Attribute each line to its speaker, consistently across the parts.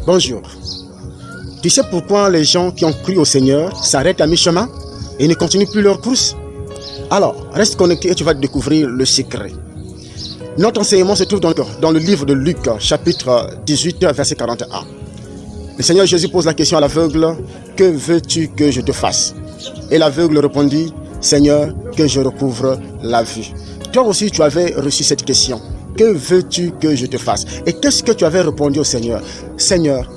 Speaker 1: Bonjour. Tu sais pourquoi les gens qui ont cru au Seigneur s'arrêtent à mi-chemin et ne continuent plus leur course? Alors, reste connecté et tu vas découvrir le secret. Notre enseignement se trouve dans le livre de Luc, chapitre 18, verset 41. Le Seigneur Jésus pose la question à l'aveugle: que veux-tu que je te fasse? Et l'aveugle répondit: Seigneur, que je recouvre la vue. Toi aussi, tu avais reçu cette question: que veux-tu que je te fasse? Et qu'est-ce que tu avais répondu au Seigneur? Seigneur,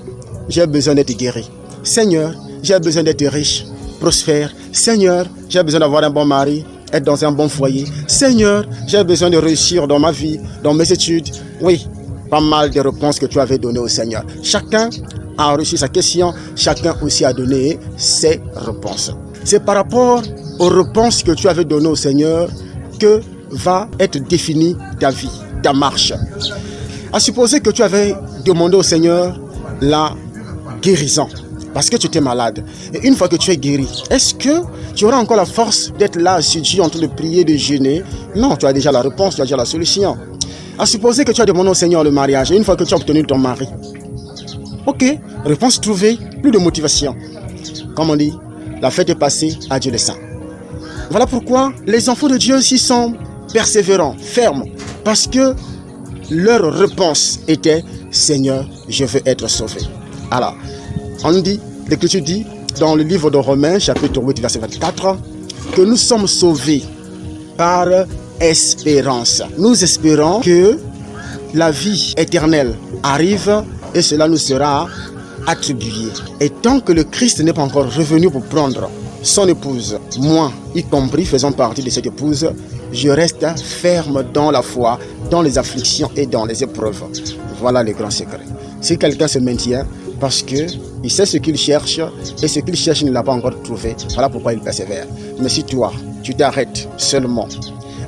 Speaker 1: j'ai besoin d'être guéri. Seigneur, j'ai besoin d'être riche, prospère. Seigneur, j'ai besoin d'avoir un bon mari, être dans un bon foyer. Seigneur, j'ai besoin de réussir dans ma vie, dans mes études. Oui, pas mal de réponses que tu avais données au Seigneur. Chacun a reçu sa question, chacun aussi a donné ses réponses. C'est par rapport aux réponses que tu avais données au Seigneur que va être définie ta vie, ta marche. À supposer que tu avais demandé au Seigneur la guérison parce que tu étais malade. Et une fois que tu es guéri, est-ce que tu auras encore la force d'être là assidu en train de prier, de jeûner? Non, tu as déjà la réponse, tu as déjà la solution. À supposer que tu as demandé au Seigneur le mariage et une fois que tu as obtenu ton mari, ok, réponse trouvée, plus de motivation. Comme on dit, la fête est passée, adieu les saints. Voilà pourquoi les enfants de Dieu s'y sont persévérants, fermes, parce que leur réponse était: Seigneur, je veux être sauvé. Alors, on dit, l'Écriture dit dans le livre de Romains, chapitre 8, verset 24, que nous sommes sauvés par espérance. Nous espérons que la vie éternelle arrive et cela nous sera attribué. Et tant que le Christ n'est pas encore revenu pour prendre son épouse, moi y compris faisant partie de cette épouse, je reste ferme dans la foi, dans les afflictions et dans les épreuves. Voilà le grand secret. Si quelqu'un se maintient parce qu'il sait ce qu'il cherche et ce qu'il cherche il ne l'a pas encore trouvé, voilà pourquoi il persévère. Mais si toi, tu t'arrêtes seulement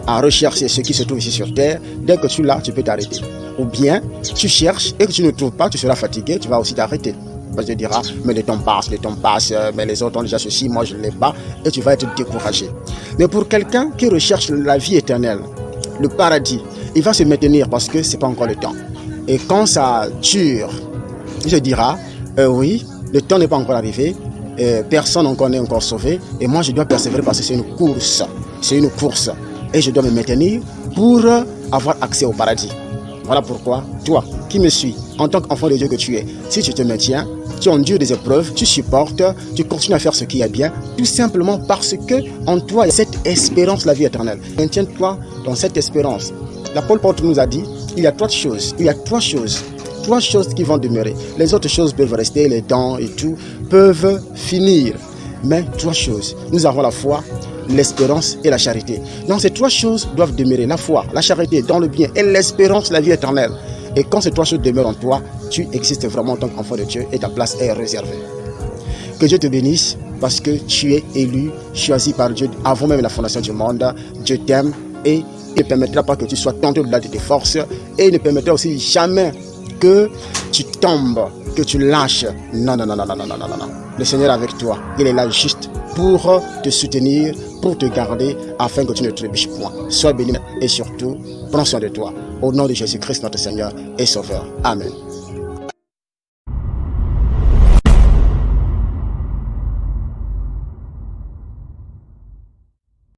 Speaker 1: à rechercher ce qui se trouve ici sur terre, dès que tu l'as, tu peux t'arrêter. Ou bien, tu cherches et que tu ne trouves pas, tu seras fatigué, tu vas aussi t'arrêter. Parce que tu diras, mais le temps passe, mais les autres ont déjà ceci, moi je ne l'ai pas, et tu vas être découragé. Mais pour quelqu'un qui recherche la vie éternelle, le paradis, il va se maintenir parce que ce n'est pas encore le temps. Et quand ça dure, il se dira, oui, le temps n'est pas encore arrivé, personne encore n'est encore sauvé, et moi je dois persévérer parce que c'est une course. C'est une course. Et je dois me maintenir pour avoir accès au paradis. Voilà pourquoi, toi qui me suis, en tant qu'enfant de Dieu que tu es, si tu te maintiens, tu endures des épreuves, tu supportes, tu continues à faire ce qui est bien, tout simplement parce que en toi, il y a cette espérance, la vie éternelle. Maintiens-toi dans cette espérance. L'apôtre Paul nous a dit, il y a trois choses qui vont demeurer. Les autres choses peuvent rester, les dents et tout, peuvent finir. Mais trois choses. Nous avons la foi, l'espérance et la charité. Donc ces trois choses doivent demeurer. La foi, la charité dans le bien et l'espérance, la vie éternelle. Et quand ces trois choses demeurent en toi, tu existes vraiment en tant qu'enfant de Dieu et ta place est réservée. Que Dieu te bénisse parce que tu es élu, choisi par Dieu avant même la fondation du monde. Dieu t'aime et il ne permettra pas que tu sois tenté au-delà de tes forces et il ne permettra aussi jamais que tu tombes, que tu lâches. Non. Le Seigneur est avec toi. Il est là juste pour te soutenir, pour te garder, afin que tu ne trébuches point. Sois béni et surtout, prends soin de toi. Au nom de Jésus-Christ, notre Seigneur et Sauveur. Amen.